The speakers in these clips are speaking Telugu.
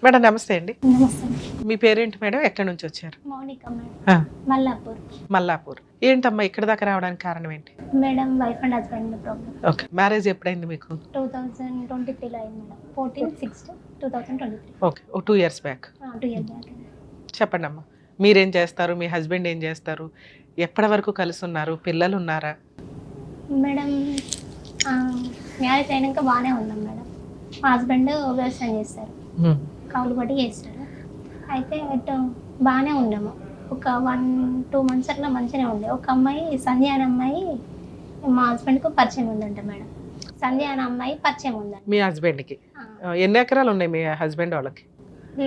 మేడం నమస్తే అండి. నమస్తే. మీ పేరేంటి మేడం? ఎక్కడి నుంచి వచ్చారు? మౌనిక మేడం. ఆ, మల్లాపూర్. మల్లాపూర్. ఏంటమ్మా ఇక్కడ దాకా రావడానికి కారణం ఏంటి? Madam wife and husband problem. Okay, marriage ఎప్పుడైంది మీకు? 2023లో అయింది madam. 14/6/2023. Okay, oh 2 years back. 2 years back. చెప్పండి అమ్మా, మీరేం చేస్తారు, మీ హస్బెండ్ ఏం చేస్తారు, ఎప్పటి వరకు కలిసి ఉన్నారు, పిల్లలు ఉన్నారా? మేడం మ్యారేజ్ అయినాక బాగానే ఉన్నాం మేడం. మా హస్బెండ్ వ్యవసాయం చేస్తారు, కౌలు బట్టి చేస్తారు. అయితే ఇటు బాగానే ఉన్నాము. ఒక 1-2 months అట్లా మంచిగానే ఉండే. ఒక అమ్మాయి సంధ్య అనే అమ్మాయి మా హస్బెండ్కు పరిచయం ఉందంట మేడం. సంధ్య అనే అమ్మాయి పరిచయం ఉందంట మీ హస్బెండ్కి. ఎన్ని ఎకరాలు ఉన్నాయి మీ హస్బెండ్ వాళ్ళకి?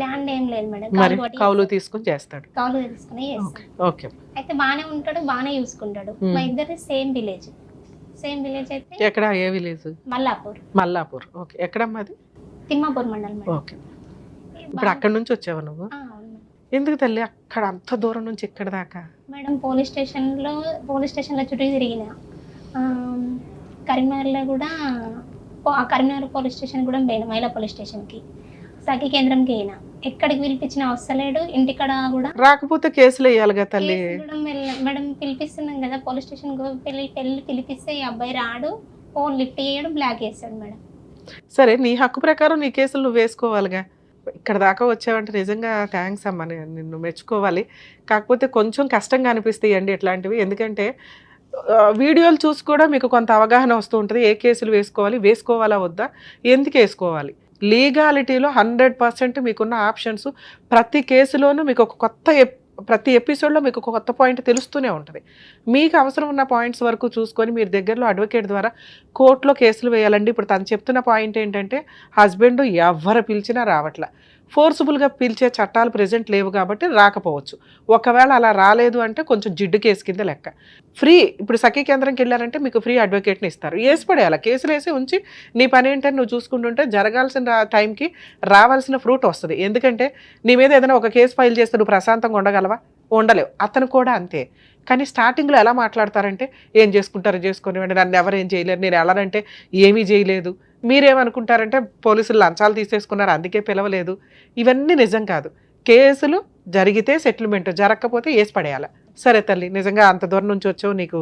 ల్యాండ్ ఏం లేదు మేడం. మరి కౌలు తీసుకుని చేస్తాడు. కౌలు తీసుకుని చేస్తాడు. ఓకే, అయితే బాగానే ఉంటాడు, బాగానే చూసుకుంటాడు. మా ఇద్దరి సేమ్ విలేజ్ అయితే. ఎక్కడ, ఏ విలేజ్? మల్లాపూర్. మల్లాపూర్. ఓకే, ఎక్కడమ్మా అది? తిమ్మాపూర్ మండలం మేడం. ఓకే, ఇప్పుడు అక్కడ నుంచి వచ్చావా నువ్వు? అవును ఎందుకు తల్లి అక్కడ అంత దూరం నుంచి ఇక్కడ దాకా? మేడం పోలీస్ స్టేషన్లో చుట్టూ తిరిగిన. కరీంనగర్లో కూడా కరీంనగర్ పోలీస్ స్టేషన్ కూడా పోయినా, మహిళా పోలీస్ స్టేషన్కి, సఖీ కేంద్రంకి అయినా. ఎక్కడికి పిలిపించినా వస్తలేడు. ఇంటికాడ కూడా రాకపోతే కేసులు వేయాలిగా తల్లి. మేడం పిలిపిస్తున్నాం కదా పోలీస్ స్టేషన్ పిలిపిస్తే ఈ అబ్బాయి రాడు, ఫోన్ లిఫ్ట్ చేయడు, బ్లాక్ చేస్తాడు మేడం. సరే, నీ హక్కు ప్రకారం నీ కేసులు నువ్వు వేసుకోవాలిగా. ఇక్కడ దాకా వచ్చావంటే నిజంగా థ్యాంక్స్ అమ్మా, నిన్ను మెచ్చుకోవాలి. కాకపోతే కొంచెం కష్టంగా అనిపిస్తాయి అండి ఇట్లాంటివి. ఎందుకంటే వీడియోలు చూసి కూడా మీకు కొంత అవగాహన వస్తూ ఉంటుంది. ఏ కేసులు వేసుకోవాలా వద్దా, ఎందుకు వేసుకోవాలి. లీగాలిటీలో 100% మీకున్న ఆప్షన్స్. ప్రతి కేసులోనూ మీకు ఒక ప్రతి ఎపిసోడ్లో మీకు ఒక కొత్త పాయింట్ తెలుస్తూనే ఉంటుంది. మీకు అవసరం ఉన్న పాయింట్స్ వరకు చూసుకొని మీరు దగ్గరలో అడ్వకేట్ ద్వారా కోర్టులో కేసులు వేయాలండి. ఇప్పుడు తను చెప్తున్న పాయింట్ ఏంటంటే హస్బెండ్ ఎవరు పిలిచినా రావట్లా. ఫోర్సుబుల్గా పిలిచే చట్టాలు ప్రెజెంట్ లేవు కాబట్టి రాకపోవచ్చు. ఒకవేళ అలా రాలేదు అంటే కొంచెం జిడ్డు కేసు కింద లెక్క. ఫ్రీ, ఇప్పుడు సఖీ కేంద్రంకి వెళ్ళారంటే మీకు ఫ్రీ అడ్వకేట్ని ఇస్తారు. వేసి పడేయాలి, కేసులు వేసి ఉంచి నీ పని ఏంటని నువ్వు చూసుకుంటుంటే జరగాల్సిన టైంకి రావాల్సిన ఫ్రూట్ వస్తుంది. ఎందుకంటే నీ మీద ఏదైనా ఒక కేసు ఫైల్ చేస్తే నువ్వు ప్రశాంతంగా ఉండగలవా? ఉండలేవు. అతను కూడా అంతే. కానీ స్టార్టింగ్లో ఎలా మాట్లాడతారంటే ఏం చేసుకుంటారో చేసుకునివ్వండి, నన్ను ఎవరు ఏం చేయలేరు, నేను వెళ్ళాలంటే ఏమీ చేయలేదు. మీరేమనుకుంటారంటే పోలీసులు లంచాలు తీసేసుకున్నారు అందుకే పిలవలేదు. ఇవన్నీ నిజం కాదు. కేసులు జరిగితే సెటిల్మెంట్, జరగకపోతే వేసి పడేయాలి. సరే తల్లి, నిజంగా అంత దూరం నుంచి వచ్చావు, నీకు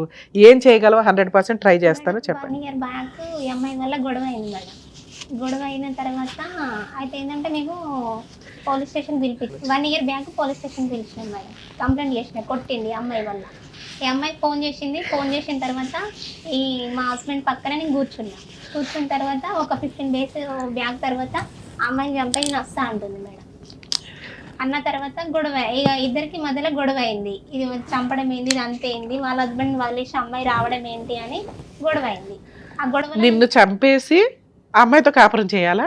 ఏం చేయగలవో 100% ట్రై చేస్తాను, చెప్పండి. 1 year బ్యాక్ ఈ అమ్మాయి వల్ల గొడవ అయింది మేడం. గొడవ అయిన తర్వాత అయితే ఏంటంటే మేము police station 1 year back police station పిలిచినాం మేడం. కంప్లైంట్ చేసిన, కొట్టింది ఈ అమ్మాయి వల్ల. ఈ అమ్మాయి ఫోన్ చేసిన తర్వాత ఈ మా హస్బెండ్ పక్కనే నేను కూర్చున్న తర్వాత ఒక 15 days బ్యాక్ తర్వాత అమ్మాయిని చంపి నేను వస్తా అంటుంది మేడం. అన్న తర్వాత గొడవ, ఇక ఇద్దరికి మధ్యలో గొడవ అయింది. ఇది చంపడం ఏంది, ఇది అంతేంది, వాళ్ళ హస్బెండ్ వదిలేసి అమ్మాయి రావడం ఏంటి అని గొడవ అయింది. ఆ గొడవ నిన్ను చంపేసి అమ్మాయితో కాపురం చేయాలా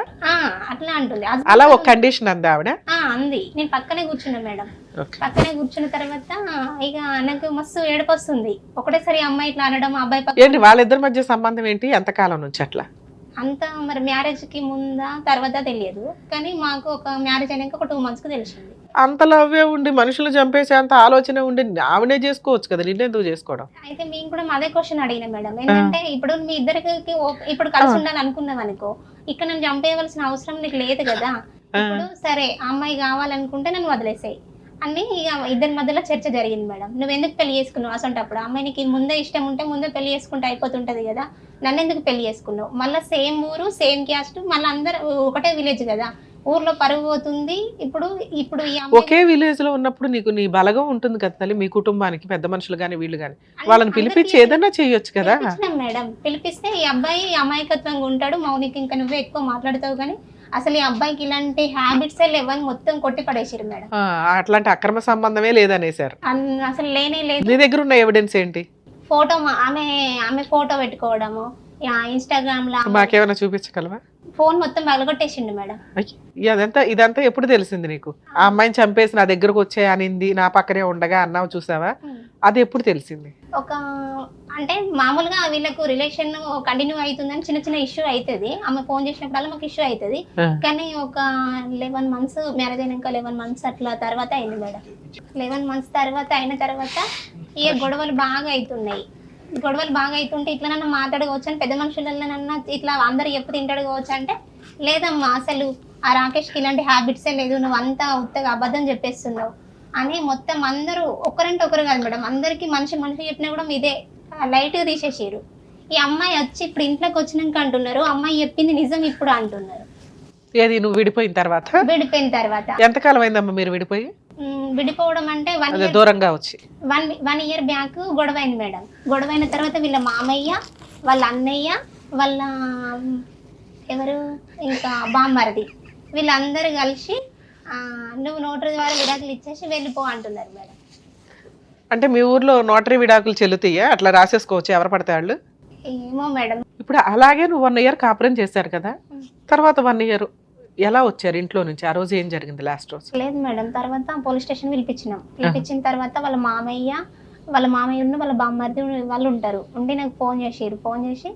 అట్లా అంటుంది. అలా ఒక కండిషన్ అంది ఆవిడ. అంది. నేను పక్కనే కూర్చున్నా మేడం. పక్కనే కూర్చున్న తర్వాత ఇక నాకు మస్తు ఏడుపు వస్తుంది. ఒకటేసారి అమ్మాయి ఇట్లా అనడం, అబ్బాయి పక్క. ఏంటి వాళ్ళిద్దరి మధ్య సంబంధం ఏంటి, ఎంతకాలం నుంచి అట్లా? అంత మరి మ్యారేజ్ కి ముందా తర్వాత తెలియదు, కానీ మాకు ఒక మ్యారేజ్ అయినాక ఒక 2 months తెలిసింది. అంత లవ్వే ఉండి మనుషులు చంపేసే అంత ఆలోచన ఉండి ఆవిడే చేసుకోవచ్చు కదా, నిన్నెందుకు చేసుకోవడం? అయితే మేము కూడా అదే క్వశ్చన్ అడిగిన మేడం. ఏంటంటే ఇప్పుడు మీ ఇద్దరికి ఇప్పుడు కలిసి ఉండాలి అనుకున్నాం అనుకో, ఇక్కడ నన్ను చంపేయవలసిన అవసరం నీకు లేదు కదా. ఇప్పుడు సరే అమ్మాయి కావాలనుకుంటే నన్ను వదిలేసాయి అని ఇక ఇద్దరి మధ్యలో చర్చ జరిగింది మేడం. నువ్వు ఎందుకు పెళ్లి చేసుకున్నావు అసంటప్పుడు? అమ్మాయి నీకు ముందే ఇష్టం ఉంటే ముందే పెళ్లి చేసుకుంటే అయిపోతుంటది కదా, నన్ను ఎందుకు పెళ్లి చేసుకున్నావు? మళ్ళీ సేమ్ ఊరు, సేమ్ క్యాస్ట్, మళ్ళీ అందరు ఒకటే విలేజ్ కదా, ఊర్లో పరుగు పోతుంది. ఇప్పుడు ఒకే విలేజ్ లో ఉన్నప్పుడు నీకు నీ బలగం ఉంటుంది కదా తల్లి, మీ కుటుంబానికి పెద్ద మనుషులు గాని వీళ్ళు గాని వాళ్ళని పిలిపించి ఏదన్నా చేయొచ్చు కదా మేడం. పిలిపిస్తే ఈ అబ్బాయి అమాయకత్వంగా ఉంటాడు. మౌనికి ఇంకా నువ్వే ఎక్కువ మాట్లాడతావు కానీ అసలు ఈ అబ్బాయికి ఇలాంటి హ్యాబిట్స్ లేవని మొత్తం కొట్టి పడేసారు మేడం. అట్లాంటి అక్రమ సంబంధమే లేదనేసారు. అసలు లేనే లేదు. నీ దగ్గర ఉన్న ఎవిడెన్స్ ఏంటి? ఫోటో, ఆమె ఫోటో పెట్టుకోవడము ఇన్స్టాగ్రామ్ లో. మాకేమైనా చూపించగలవా? ఫోన్ మొత్తం పగలగొట్టేసిండు మేడం. ఇదంతా ఎప్పుడు తెలిసింది నీకు? ఆ అమ్మాయిని చంపేసి నా దగ్గరకు వచ్చే అనింది, నా పక్కనే ఉండగా అన్నావు చూసావా, అది ఎప్పుడు తెలిసింది? ఒక అంటే మామూలుగా వీళ్ళకు రిలేషన్ కంటిన్యూ అవుతుందని చిన్న ఇష్యూ అవుతుంది. ఆమె ఫోన్ చేసినప్పుడల్లా మాకు ఇష్యూ అవుతుంది. కానీ ఒక 11 months మ్యారేజ్ అయినాక 11 months అట్లా తర్వాత అయింది మేడం. 11 months తర్వాత అయిన తర్వాత ఈ గొడవలు బాగా అవుతున్నాయి. ఇట్లా నన్ను మాట్లాడుకోవచ్చు అని పెద్ద మనుషులన్నా ఇట్లా అందరు ఎప్పుడు తింటాడు కావచ్చు అంటే లేదమ్మా, అసలు ఆ రాకేష్కి ఇలాంటి హ్యాబిట్సే లేదు, నువ్వు అంతా ఉత్తగా అబద్ధం చెప్పేస్తున్నావు అని మొత్తం అందరూ ఒకరంటే ఒకరు కాదు మేడం, అందరికీ మనిషి చెప్పినా కూడా ఇదే లైట్గా తీసేసారు. ఈ అమ్మాయి వచ్చి ఇప్పుడు ఇంట్లోకి వచ్చినాక అంటున్నారు అమ్మాయి చెప్పింది నిజం ఇప్పుడు అంటున్నారు. ఏది నువ్వు విడిపోయిన తర్వాత? విడిపోయిన తర్వాత. ఎంతకాలం అయిందమ్మా మీరు విడిపోయి? విడిపోవడం అంటే దూరంగా వచ్చి 1 year బ్యాక్ గొడవ అయింది మేడం. గొడవ అయిన తర్వాత వీళ్ళ మామయ్య, వాళ్ళ అన్నయ్య, వాళ్ళ ఎవరు ఇంకా బామ్మరిది వీళ్ళందరూ కలిసి నువ్వు నోటరీ ద్వారా విడాకులు ఇచ్చేసి వెళ్ళిపో అంటున్నారు మేడం. అంటే మీ ఊర్లో నోటరీ విడాకులు చెల్లుతాయా? అట్లా రాసేసుకోవచ్చు ఎవరు పడితే వాళ్ళు? ఏమో మేడం. ఇప్పుడు అలాగే నువ్వు 1 year కాపురం చేశారు కదా, తర్వాత 1 year ఎలా వచ్చారు ఇంట్లో నుంచి? ఆ రోజు ఏం జరిగింది లాస్ట్ రోజు? లేదు మేడం, తర్వాత పోలీస్ స్టేషన్ పిలిపించిన తర్వాత వాళ్ళ మామయ్య వాళ్ళ బామ్మర్ది వాళ్ళు ఉంటారు ఉండి నాకు ఫోన్ చేసి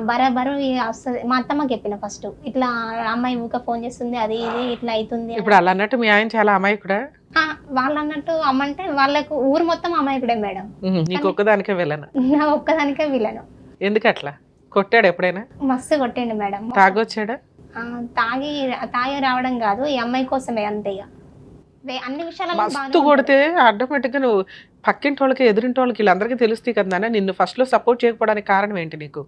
బరాబరు వస్తుంది. మా అత్తమ్మకి చెప్పిన ఫస్ట్ ఇట్లా అమ్మాయి ఊక ఫోన్ చేస్తుంది, అది ఇది ఇట్లా అవుతుంది. ఇప్పుడు అలా అన్నట్టు మీ ఆయన చాలా అమాయకుడా? వాళ్ళు అన్నట్టు అమ్మంటే వాళ్ళకు ఊరు మొత్తం అమాయకుడే మేడం. నీకు ఒక్కదానికే వెళ్ళను? నా ఒక్కదానికే వీళ్ళను. ఎందుకు అట్లా? కొట్టాడు ఎప్పుడైనా? మస్తు కొట్టిండు మేడం. తాగొచ్చాడా? తాగి రావడం కాదు, ఈ అమ్మాయి కోసమే అంతే. అన్ని విషయాలు మస్తు కొడితే ఆటోమేటిక్ గా నువ్వు పక్కింటి వాళ్ళకి ఎదురింటి వాళ్ళకి వీళ్ళందరికీ తెలుస్తాయి కదా. నిన్ను ఫస్ట్ లో సపోర్ట్ చేయకపోవడానికి కారణం ఏంటి నీకు?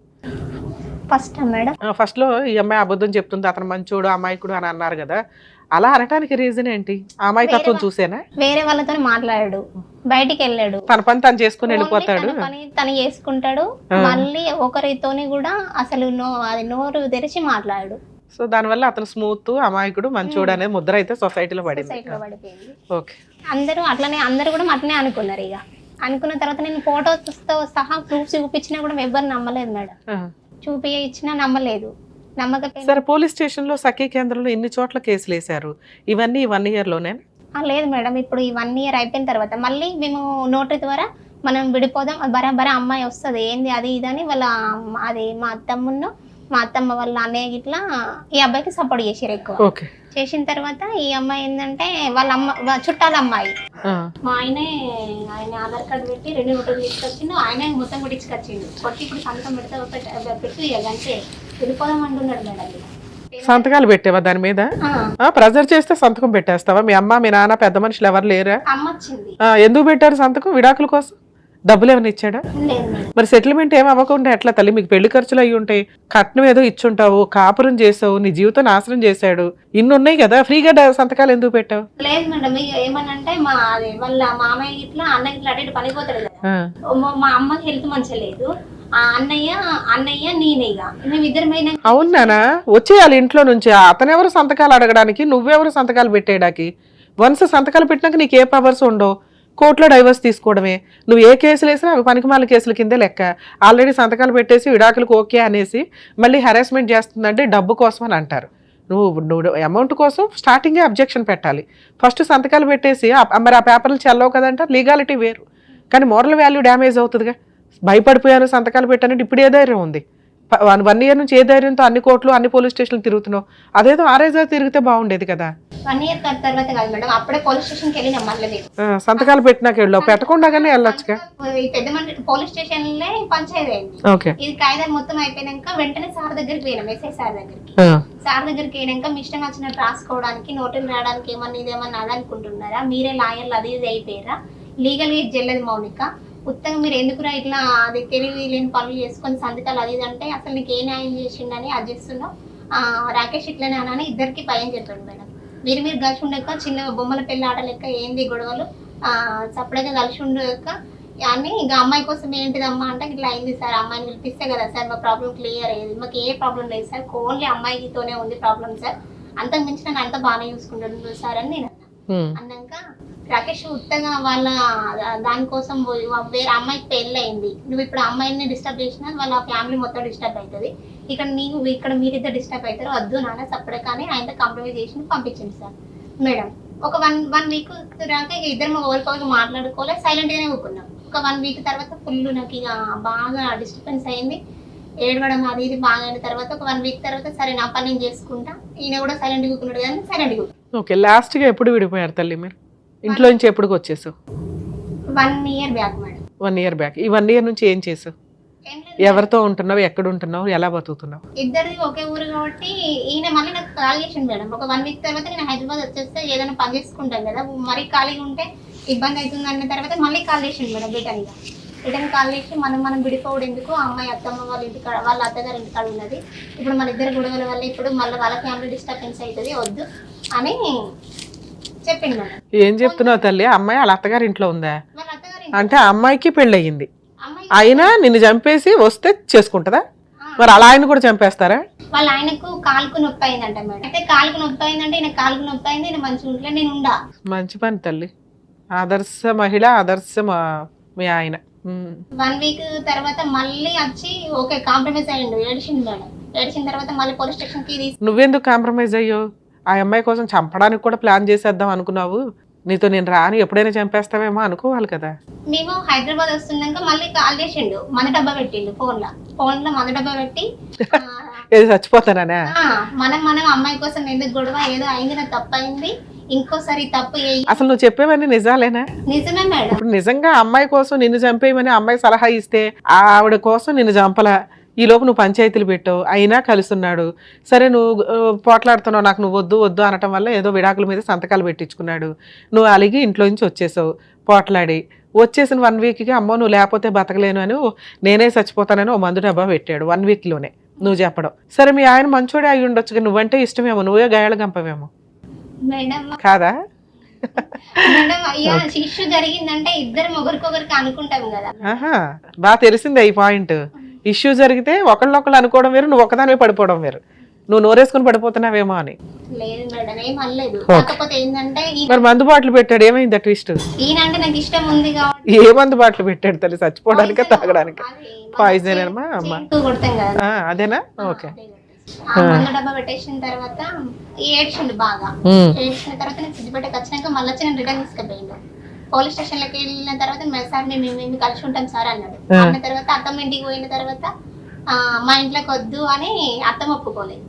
ఫస్ట్ మేడం ఫస్ట్ లో ఈ అమ్మాయి అబద్ధం చెప్తుంది, అతను మంచోడు అమాయకుడు అని అన్నారు కదా, అలా అనటానికి రీజన్ ఏంటి? అమాయకత్వం చూసేనా? వేరే వాళ్ళతో మాట్లాడాడు, బయటికి వెళ్ళాడు, తన పని తను చేసుకుని వెళ్ళిపోతాడు, తను చేసుకుంటాడు. మళ్ళీ ఒకరితోని కూడా అసలు అది నోరు తెరిచి మాట్లాడు. సో దానివల్ల అతను స్మూత్ అమాయకుడు మంచోడు అనే ముద్ర అయితే సొసైటీలో పడింది. ఓకే, అందరూ కూడా అట్లనే అనుకున్నారు. ఇక అనుకున్న తర్వాత నేను ఫోటోతో సహా ప్రూఫ్స్ చూపించినా కూడా ఎవరు నమ్మలేదు మేడం. చూపించినా నమ్మలేదు. సరే, పోలీస్ స్టేషన్ లో సఖీ కేంద్రంలో ఇన్ని చోట్ల కేసులు వేశారు, ఇవన్నీ 1 year లోనే? లేదు మేడం, ఇప్పుడు ఈ 1 year అయిపోయిన తర్వాత మళ్ళీ మేము నోటరీ ద్వారా మనం విడిపోదాం, బరాబరా అమ్మాయి వస్తుంది ఏంది అది ఇది అని వాళ్ళ అది మా అత్తమ్మ వాళ్ళ అన్నయ్య ఇట్లా ఈ అబ్బాయికి సపోర్ట్ చేసారు ఎక్కువ. చేసిన తర్వాత ఈ అమ్మాయి ఏంటంటే వాళ్ళ చుట్టాల అమ్మాయి, మా ఆయన ఆధార్ కార్డు పెట్టి 2 నోట్లు తీసుకొచ్చిండు, ఆయన మొత్తం కొట్టించుకొచ్చిండు. కొట్టి ఇప్పుడు సంతకం పెట్టి అంటే వెళ్ళిపోదాం అంటున్నాడు మేడం. సంతకాలు పెట్టావా దాని మీద? ప్రెజర్ చేస్తే సంతకం పెట్టేస్తావా? మీ అమ్మ మీ నాన్న పెద్ద మనుషులు ఎవరు లేరా? అమ్మ వచ్చింది. ఎందుకు పెట్టారు సంతకం? విడాకుల కోసం? డబ్బులు ఏమైనా ఇచ్చాడా? మరి సెటిల్మెంట్ ఏమి అవ్వకుండా ఎట్లా తల్లి? మీకు పెళ్లి ఖర్చులు అయ్యి ఉంటాయి, కట్నం ఏదో ఇచ్చుంటావు, కాపురం చేసావు, నీ జీవితం నాశనం చేశాడు, ఇన్ని ఉన్నాయి కదా, ఫ్రీగా సంతకాలు ఎందుకు పెట్టావు? లేదు మేడం, ఏమనంటే వాళ్ళ మామయ్య ఇట్లా అన్నయ్య ఇట్లా అటు పనిపోతాడు కదా, మా అమ్మకి హెల్త్ మంచిగా లేదు, అన్నయ్య నేనేగా మేమిద్దరమైనా. అవునానా? వచ్చేయాలి ఇంట్లో నుంచి. అతనెవరు సంతకాలు అడగడానికి, నువ్వెవరు సంతకాలు పెట్టేయడానికి? వన్స్ సంతకాలు పెట్టినాక నీకు ఏ పవర్స్ ఉండవు, కోర్టులో డైవర్స్ తీసుకోవడమే. నువ్వు ఏ కేసులు వేసినా అవి పనికిమాల కేసుల కిందే లెక్క. ఆల్రెడీ సంతకాలు పెట్టేసి విడాకులకు ఓకే అనేసి మళ్ళీ హెరాస్మెంట్ చేస్తుందంటే డబ్బు కోసం అని అంటారు. నువ్వు అమౌంట్ కోసం స్టార్టింగే అబ్జెక్షన్ పెట్టాలి. ఫస్ట్ సంతకాలు పెట్టేసి మరి ఆ పేపర్లు చెల్లవు కదంటారు, లీగాలిటీ వేరు, కానీ మోరల్ వాల్యూ డ్యామేజ్ అవుతుందిగా. భయపడిపోయాను సంతకాలు పెట్టానంటే ఇప్పుడు ఏ ధైర్యం ఉంది? 1 year నుంచి ఏ ధైర్యంతో అన్ని కోర్టులు అన్ని పోలీస్ స్టేషన్లు తిరుగుతున్నావు? అదేదో ఆరేజా తిరిగితే బాగుండేది కదా. 1 year తర్వాత కాదు మేడం, అప్పుడే పోలీస్ స్టేషన్కి వెళ్ళినాం. మళ్ళీ సంతకాలు పెట్టినాక వెళ్ళావు, పెట్టకుండానే వెళ్ళొచ్చుగా. పెద్ద పోలీస్ స్టేషన్ పంచాయతీ అయింది. ఇది కాయిదాలు మొత్తం అయిపోయినాక వెంటనే సార్ దగ్గరికి పోయినాం, ఎస్ఐ సార్ దగ్గరికి. సార్ దగ్గరికి పోయినాక మీ ఇష్టం వచ్చినట్టు రాసుకోవడానికి నోటీలు రాయడానికి ఇదేమన్నా అదనుకుంటున్నారా? మీరే లాయర్లు అది ఇది అయిపోయారా? లీగల్ గా చెల్లెది మౌనిక, ఉత్తగా మీరు ఎందుకురా ఇట్లా అది తెలివి లేని పనులు చేసుకొని సంతకాలు అది ఇది అంటే అసలు నీకు ఏ న్యాయం చేసిండని అది చేస్తున్నావు. రాకేష్ ఇట్లనే అని ఇద్దరికి భయం చెప్పాడు మేడం. మీరు కలిసి ఉండక చిన్న బొమ్మల పెళ్లి ఆట లెక్క ఏంది గొడవలు, సపరేట్గా కలిసి ఉండక అని ఇంకా అమ్మాయి కోసం ఏంటిదమ్మా అంటే ఇట్లా అయింది సార్, అమ్మాయిని పిలిపిస్తే కదా సార్ మా ప్రాబ్లం క్లియర్ అయ్యేది, మాకు ఏ ప్రాబ్లం లేదు సార్, ఓన్లీ అమ్మాయితోనే ఉంది ప్రాబ్లం సార్, అంతకు మించి నన్ను అంతా బాగానే చూసుకుంటాను సార్ అని నేను అన్నాక రాకేష్ ఉత్తగా వాళ్ళ దానికోసం వేరే అమ్మాయికి పెళ్ళి అయింది, నువ్వు ఇప్పుడు అమ్మాయిని డిస్టర్బ్ చేసినా వాళ్ళ ఫ్యామిలీ మొత్తం డిస్టర్బ్ అవుతుంది, ఇక్కడ మీరిద్దరు డిస్టర్బ్ అవుతారు, వద్దు నాన్న సపరేట్ కానీ ఆయనతో కాంప్రమైజ్ చేసి పంపించింది సార్ మేడం. ఒక వన్ వీక్ రాక ఇక ఇద్దరు ఒకరికొకరికి మాట్లాడుకోలే, సైలెంట్ గానే ఊరుకున్నాం. ఒక 1 week తర్వాత ఫుల్ నాకు ఇక బాగా డిస్టర్బెన్స్ అయింది, ఏడవడం అది ఇది బాగా అయిన తర్వాత ఒక 1 week తర్వాత సరే నా పని నేను చేసుకుంటా, ఈయన కూడా సైలెంట్ కూకున్నాడు కానీ సైలెంట్. ఓకే, లాస్ట్ గా ఎప్పుడు విడిపోయారు తల్లి మీరు? ఇంట్లో నుంచి ఎప్పుడు వచ్చేసావు? 1 year back madam. 1 year back. ఈ 1 year నుంచి ఏం చేసావు? ఏం లేదు. ఎవరితో ఉంటున్నావు, ఎక్కడ ఉంటున్నావు, ఎలా బతుకుతున్నావు? ఇద్దరిది ఒకే ఊరు కాబట్టి ఈయన మళ్ళీ నాకు కాల్ చేసిండు మేడం. ఒక 1 వీక్ తర్వాత నేను హైదరాబాద్ వచ్చేస్తే ఏదైనా పని చేసుకుంటాను కదా, మరీ ఖాళీగా ఉంటే ఇబ్బంది అవుతుంది అన్న తర్వాత మళ్ళీ కాల్ చేసిండు మేడం. రిటర్న్ కాల్ చేసి మనం విడిపోవడం ఎందుకు, ఆ అమ్మాయి అత్తమ్మ వాళ్ళ ఇంటికాడ వాళ్ళ అత్తగారి ఇంటికాడ ఉన్నది, ఇప్పుడు మన ఇద్దరు గొడవల వల్ల ఇప్పుడు మళ్ళీ వాళ్ళ ఫ్యామిలీ డిస్టర్బెన్స్ అవుతుంది, వద్దు అని చెప్పింది మేడం. ఏం చెప్తున్నావు తల్లి? అమ్మాయి వాళ్ళ అత్తగారి ఇంట్లో ఉందా? వాళ్ళ అత్తగారి అంటే ఆ అమ్మాయికి పెళ్ళయింది, అమ్మాయి అయినా నిన్ను చంపేసి వస్తే చేసుకుంటుందా? మరి అలా ఆయన కూడా చంపేస్తారా? వాళ్ళ ఆయనకు కాలుకు నొప్పి అయిందంట మేడం. అయితే కాలుకు నొప్పి అయిందంటే ఈయన కాలుకు నొప్పి అయింది, ఈయన మంచి ఉంటే నేను ఉండా. మంచి పని తల్లి, ఆదర్శ మహిళ, ఆదర్శ మీ ఆయన. 1 వీక్ తర్వాత మళ్ళీ వచ్చి ఓకే కాంప్రమైజ్ అయ్యిండు, ఏడిచిండు మేడం. ఏడిచిన తర్వాత మళ్ళీ పోలీస్ స్టేషన్ కి నువ్వెందుకు కాంప్రమైజ్ అయ్యో? ఆ అమ్మాయి కోసం చంపడానికి కూడా ప్లాన్ చేసేద్దాం అనుకున్నావు. నీతో నేను రాని ఎప్పుడైనా చంపేస్తావేమో అనుకోవాలి కదా. మేము హైదరాబాద్ వస్తున్నాక మళ్ళీ కాల్ చేసిండు, మన డబ్బా పెట్టిండు ఫోన్ లో మన డబ్బా పెట్టి ఏది చచ్చిపోతానా? మనం అమ్మాయి కోసం ఎందుకు గొడవ, ఏదో అయింది, నాకు తప్పు అయింది, ఇంకోసారి తప్పు అసలు నువ్వు చెప్పేవన్నీ నిజాలేనా? నిజమే మేడం. ఇప్పుడు నిజంగా అమ్మాయి కోసం నిన్ను చంపేయమని అమ్మాయి సలహా ఇస్తే ఆవిడ కోసం నిన్ను చంపలా, ఈ లోపు నువ్వు పంచాయతీలు పెట్టావు, అయినా కలుస్తున్నాడు. సరే నువ్వు పోట్లాడుతున్నావు, నాకు నువ్వు వద్దు వద్దు అనటం వల్ల ఏదో విడాకుల మీద సంతకాలు పెట్టించుకున్నాడు. నువ్వు అలిగి ఇంట్లో నుంచి వచ్చేసావు, పోట్లాడి వచ్చేసిన 1 వీక్కి అమ్మో నువ్వు లేకపోతే బతకలేను అని నేనే చచ్చిపోతానని ఓ మందు డబ్బా పెట్టాడు 1 వీక్లోనే నువ్వు చెప్పడం. సరే మీ ఆయన మంచోడే అయి ఉండొచ్చు, నువ్వంటే ఇష్టమేమో, నువ్వే గాయాలు గంపవేమో మేడం. కాదా? మేడం అయ్యా ఇష్యూ జరిగిందంటే ఇద్దరు ఒకరికొకరికి అనుకుంటాం కదా. బాగా తెలిసిందే ఈ పాయింట్. ఇష్యూ జరిగితే ఒకళ్ళొకళ్ళు అనుకోవడం వేరు, నువ్వు ఒకదానివే పడిపోవడం వేరు. నువ్వు నోరేసుకుని పడిపోతున్నావేమో అని. లేదు మేడం, ఏం అనలేదు. కాకపోతే ఏంటంటే మరి మందు బాటలు పెట్టాడు, ఏమైంది ట్విస్ట్? ఈయన అంటే నాకు ఇష్టం ఉంది కాబట్టి. ఏ మందు బాటలు పెట్టాడు తల్లి? చచ్చిపోవడానికి, తాగడానికి? పాయిజన్ ఏమా అమ్మా? కొడతాం కదా, అదేనా? ఓకే. మందు డబ్బా పెట్టేసిన తర్వాత ఏడ్చిండు బాగా. ఏడ్చిన తర్వాత నేను సిద్దిపేటకి వచ్చినాక మళ్ళీ వచ్చి నేను రిటర్న్ తీసుకుపోయిండు. పోలీస్ స్టేషన్ లోకి వెళ్ళిన తర్వాత సార్ మేము కలిసి ఉంటాం సార్ అన్నాడు. అన్న తర్వాత అత్తమ్మ ఇంటికి పోయిన తర్వాత మా ఇంట్లోకి వద్దు అని అత్తమ్మ ఒప్పుకోలేదు.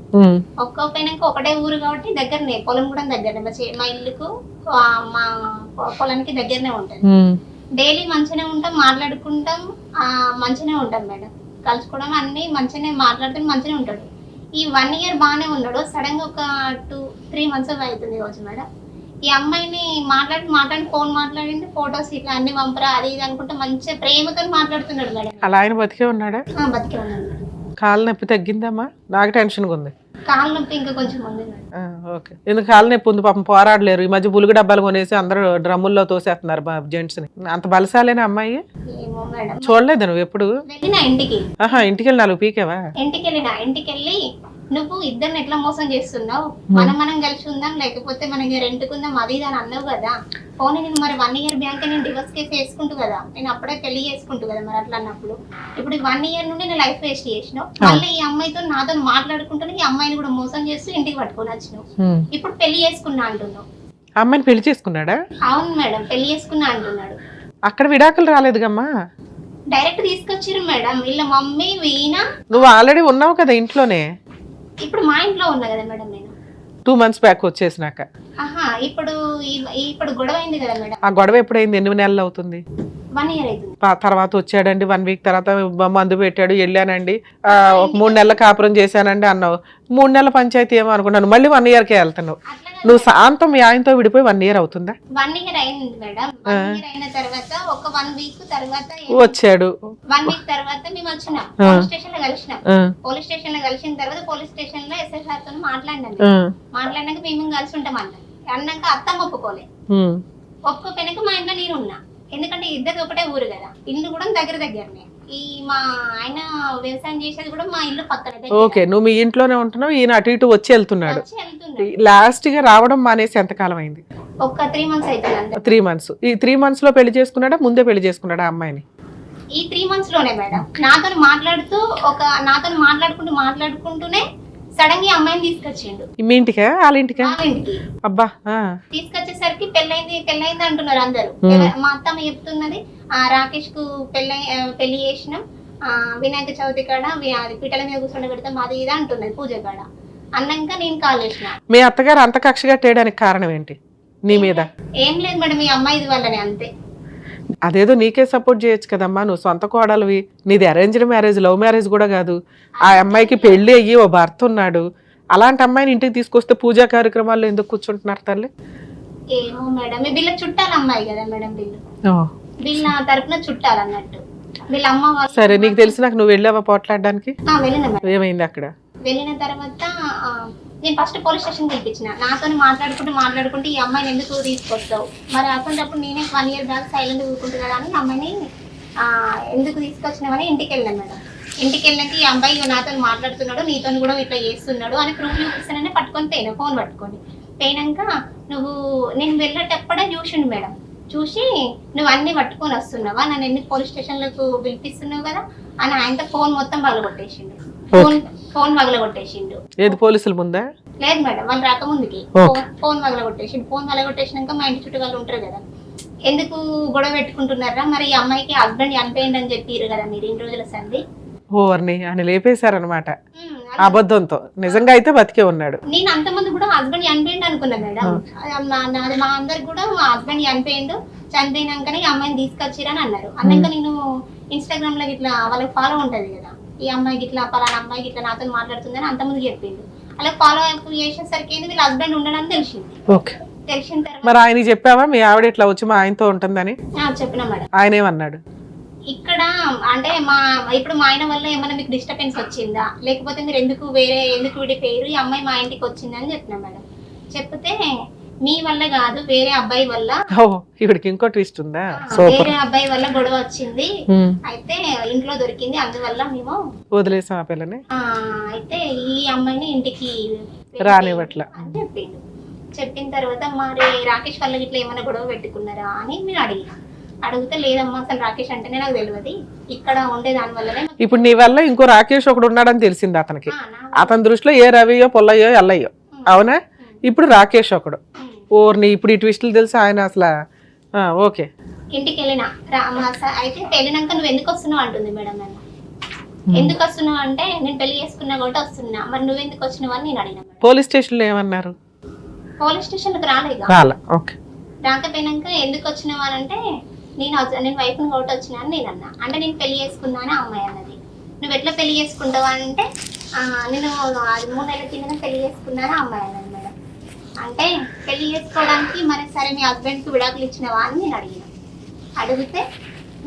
ఒప్పుకోపోయినాక ఒకటే ఊరు కాబట్టి దగ్గరనే, పొలం కూడా దగ్గరనే, మా ఇల్లుకు మా పొలానికి దగ్గరనే ఉంటది. డైలీ మంచిగానే ఉంటాం, మాట్లాడుకుంటాం, మంచిగానే ఉంటాం మేడం. కలుసుకోవడం అన్ని మంచిగానే మాట్లాడుతూ మంచిగానే ఉంటాడు. ఈ 1 ఇయర్ బాగానే ఉన్నాడు. సడన్ గా ఒక 2-3 మంత్స్ అవుతుంది రోజు మేడం. ఈ అమ్మాయిని మాట్లాడి ఫోన్ మాట్లాడింది, ఫొటోస్ ఇట్లా అన్ని పంపరా అది ఇది అనుకుంటే మంచిగా ప్రేమతో మాట్లాడుతున్నాడు మేడం. అలా ఆయన బతికే ఉన్నాడా? బతికే ఉన్నాడు. కాలు నొప్పి తగ్గిందమ్మా? నాకు టెన్షన్గా ఉంది. కాలు నొప్పి ఇంకా కొంచెం ఉంది మేడం. ఓకే. ఎందుకు కాలు నొప్పి ఉంది? పాపం పోరాడలేరు. ఈ మధ్య బులుగు డబ్బాలు కొనేసి అందరూ డ్రమ్ముల్లో తోసేస్తున్నారు జెంట్స్ ని. అంత బలశాలేనా అమ్మాయి? ఏమో మేడం, చూడలేదు నువ్వు ఎప్పుడు? వెళ్ళిన ఇంటికి. ఇంటికి వెళ్ళి 4 పీకేవా? ఇంటికి వెళ్ళి నువ్వు ఇద్దరిని ఎట్లా మోసం చేస్తున్నావు, మనం కలిసి ఉందాం లేకపోతే మనకి రెంట్కుందాం అది ఇది అని అన్నావు కదా. పోనీ నేను మరి 1 ఇయర్ బ్యాంక్ నేను డివోర్స్ కేసు వేసుకుంటూ కదా, నేను అప్పుడే పెళ్లి చేసుకుంటూ కదా. మరి అట్లా అన్నప్పుడు ఇప్పుడు 1 ఇయర్ నుండి నేను లైఫ్ వేస్ట్ చేసినావు. మళ్ళీ ఈ అమ్మాయితో నాతో మాట్లాడుకుంటూ ఈ అమ్మాయిని కూడా మోసం చేస్తూ ఇంటికి పట్టుకొని వచ్చినావు. ఇప్పుడు పెళ్లి చేసుకున్నా అంటున్నావు. అమ్మాయిని పెళ్లి చేసుకున్నాడా? అవును మేడం, పెళ్లి చేసుకున్నా అంటున్నాడు. అక్కడ విడాకులు రాలేదుగమ్మా, డైరెక్ట్ తీసుకొచ్చిరు మేడం. వీళ్ళ మమ్మీ వీణ. నువ్వు ఆల్రెడీ ఉన్నావు కదా ఇంట్లోనే. ఇప్పుడు మా ఇంట్లో ఉన్నా కదా మేడం నేను. 2 months బ్యాక్ వచ్చేసినాక. ఇప్పుడు గొడవ అయింది కదా మేడం. ఆ గొడవ ఎప్పుడైంది? ఎన్ని నెలలు అవుతుంది? 1 year అవుతుంది. తర్వాత వచ్చాడండి, 1 వీక్ తర్వాత మందు పెట్టాడు, వెళ్ళానండి, ఒక 3 నెలల కాపురం చేశానండి అన్నావు. 3 నెలల పంచాయతీ ఏమో అనుకున్నాను, మళ్ళీ 1 yearకే వెళ్తున్నావు. నువ్వు శాంతం మీ ఆయనతో విడిపోయి 1 year అవుతుందా? 1 year అయింది మేడం. 1 year అయిన తర్వాత ఒక 1 week తర్వాత వచ్చాడు. 1 week తర్వాత మేము వచ్చినాం, పోలీస్ స్టేషన్ లో కలిసినాం. పోలీస్ స్టేషన్ లో కలిసిన తర్వాత పోలీస్ స్టేషన్ లో ఎస్ఐ సార్ తో మాట్లాడినాం. మాట్లాడినాక మేము కలిసి ఉంటాం అన్నాక అత్తమ్మ ఒప్పుకోలే. ఒప్పుకోపోయినాక మా ఇంట్లో నేను ఉన్నా, ఎందుకంటే ఇద్దరు ఒకటే ఊరు కదా, ఇల్లు కూడా దగ్గరనే. ఈ మా ఆయన వ్యవసాయం చేసేది కూడా మా ఇల్లు పక్కన. ఓకే, నువ్వు మీ ఇంట్లోనే ఉంటున్నావు, ఈయన అటు ఇటు వచ్చి వెళ్తున్నాడు. లాస్ట్ గా రావడం మానేసి ఎంతకాలం అయింది? ఒక 3 months అవుతుంది. 3 months. ఈ 3 months లో పెళ్లి చేసుకున్నాడా, ముందే పెళ్లి చేసుకున్నాడా అమ్మాయిని? ఈ 3 months లోనే మేడం. నాతో మాట్లాడుకుంటూనే సడన్ గా అమ్మాయిని తీసుకొచ్చిండు. మీ ఇంటికా వాళ్ళ ఇంటికా? ఇంటికి. అబ్బా. తీసుకొచ్చేసరికి పెళ్ళైంది అంటున్నారు అందరు. మా అత్తమ్మ చెప్తున్నది రాకేష్ కు పెళ్లి చేసినాం, వినాయక చవితి కాడ పీటల మీద కూర్చొని పెడతాం అది ఇది అంటున్నది పూజ కాడ. అన్నాక నేను కాల్ చేసిన. మీ అత్తగారు అంత కక్ష కట్టేయడానికి కారణం ఏంటి నీ మీద? ఏం లేదు మేడం, ఈ అమ్మాయి వల్లనే అంతే. అదేదో నీకే సపోర్ట్ చేయొచ్చు కదమ్మా, నువ్వు సొంత కోడలివి, నీది అరేంజ్డ్ మ్యారేజ్, లవ్ మ్యారేజ్ కూడా కాదు. ఆ అమ్మాయికి పెళ్లి అయ్యి ఓ భర్త ఉన్నాడు, అలాంటి అమ్మాయిని ఇంటికి తీసుకొస్తే పూజా కార్యక్రమాల్లో ఎందుకు కూర్చుంటున్నారు తల్లి? ఏమో మేడం, వీళ్ళ చుట్టాలు అమ్మాయి కదా మేడం, వీళ్ళ తరపున చుట్టాలు అన్నట్టు వీళ్ళ అమ్మ వాళ్ళు. సరే, నీకు తెలిసినాక నువ్వు వెళ్ళావా పోట్లాడడానికి? వెళ్ళిన మేడం. ఏమైంది అక్కడ? వెళ్ళిన తర్వాత నేను ఫస్ట్ పోలీస్ స్టేషన్ పిలిపించిన, నాతో మాట్లాడుకుంటూ ఈ అమ్మాయిని ఎందుకు తీసుకొస్తావు, మరి అటువంటిప్పుడు నేనే 1 year బ్యాక్ సైలెంట్ ఊరుకుంటు కదా అని అమ్మాయిని ఎందుకు తీసుకొచ్చినామని ఇంటికి వెళ్ళాను మేడం. ఇంటికి వెళ్ళాక ఈ అబ్బాయి నాతో మాట్లాడుతున్నాడు, నీతో కూడా ఇట్లా చేస్తున్నాడు అని ప్రూఫ్ చూపిస్తానని పట్టుకొని పోయినా, ఫోన్ పట్టుకొని పోయినాక నేను వెళ్ళేటప్పుడే చూసిండు మేడం. చూసి నువ్వు అన్ని పట్టుకొని వస్తున్నావా, నన్ను ఎందుకు పోలీస్ స్టేషన్లకు పిలిపిస్తున్నావు కదా అని ఆయనతో ఫోన్ మొత్తం పగలగొట్టేసిండు. ఫోన్ పగలగొట్టేసిండు. ఏది పోలీసుల ముందా? లేదు మేడం, వాళ్ళు రాకముందుకి ఫోన్ పగలగొట్టేసిండు. ఫోన్ పగలగొట్టేసినాక మా ఇంటి చుట్టూ వాళ్ళు ఉంటారు కదా, ఎందుకు గొడవ పెట్టుకుంటున్నారా, మరి ఈ అమ్మాయికి హస్బెండ్ చనిపోయింది అని చెప్పారు కదా మీరు 2 రోజుల సంది. ఓవర్ని అని లేపేశారనమాట అబద్ధంతో. నిజంగా అయితే బతికే ఉన్నాడు. నేను అంతమంది కూడా హస్బెండ్ చనిపోయింది అనుకున్నా మేడం. మా అందరికి కూడా మా హస్బెండ్ చనిపోయినాకనే ఈ అమ్మాయిని తీసుకొచ్చిరని అన్నారు. అన్నాక నేను ఇన్స్టాగ్రామ్ లో ఇట్లా వాళ్ళకి ఫాలో ఉంటది కదా, ఈ అమ్మాయికి ఇట్లా పలానా అమ్మాయికి ఇట్లా నాతో మాట్లాడుతుందని అంతమంది చెప్పిండు. అలా ఫాలో అప్ చేసేసరికి వీళ్ళ హస్బెండ్ ఉండడం తెలిసింది. తెలిసిన తర్వాత మరి ఆయన చెప్పావా మీ ఆవిడ ఇట్లా వచ్చి మా ఆయనతో ఉంటుందని? చెప్పినా మేడం. ఆయన ఏమన్నాడు? ఇక్కడ అంటే ఇప్పుడు మా ఆయన వల్ల ఏమైనా మీకు డిస్టర్బెన్స్ వచ్చిందా, లేకపోతే మీరు ఎందుకు విడిపోయారు, ఈ అమ్మాయి మా ఇంటికి వచ్చింది అని చెప్పినా మేడం. చెప్తే మీ వల్ల కాదు, వేరే అబ్బాయి వల్ల. ఇవిడికి ఇంకో ట్విస్ట్ ఉందా? వేరే అబ్బాయి వల్ల గొడవ వచ్చింది, అయితే ఇంట్లో దొరికింది, అందువల్ల మేము వదిలేసాం ఆ పిల్లని. అయితే ఈ అమ్మాయిని ఇంటికి రానివ్వట్ల అని చెప్పిండు. చెప్పిన తర్వాత మరి రాకేష్ వల్ల ఇట్లా ఏమైనా గొడవ పెట్టుకున్నారా అని మీరు అడిగితే లేదమ్మా, అసలు రాకేష్ అంటేనే నాకు తెలియదు, ఇక్కడ ఉండే దాని వల్లనే. ఇప్పుడు నీ వల్ల ఇంకో రాకేష్ ఒకడు ఉన్నాడని తెలిసింది అతనికి. అతని దృష్టిలో ఏ రవియో పొల్లయ్యో ఎల్లయ్యో, అవునా? ఇప్పుడు రాకేష్ ఒకడు. ఓర్ని ఇప్పుడు ఈ ట్విస్టులు తెలిసి ఆయన అసలు ఓకే. ఇంటికి వెళ్ళినా అయితే వెళ్ళినాక నువ్వు ఎందుకు వస్తున్నావు అంటుంది మేడం. నన్ను ఎందుకు వస్తున్నావు అంటే నేను పెళ్లి చేసుకున్నా కాబట్టి వస్తున్నా, మరి నువ్వు ఎందుకు వచ్చినావు అని నేను అడిగినా. పోలీస్ స్టేషన్ లో ఏమన్నారు? పోలీస్ స్టేషన్కి రాలేగా. రాకపోయినాక ఎందుకు వచ్చినావు అని అంటే నేను వైఫ్ని కాబట్టి వచ్చినా అని నేను అన్నా. అంటే నేను పెళ్లి చేసుకున్నా అని అమ్మాయి అన్నది. నువ్వు ఎట్లా పెళ్లి చేసుకుంటావా అంటే నేను 3 నెలల కింద పెళ్లి చేసుకున్నాను అమ్మాయి అన్నది మేడం. అంటే పెళ్లి చేసుకోవడానికి మరి సరే మీ హస్బెండ్కి విడాకులు ఇచ్చినవా అని నేను అడిగితే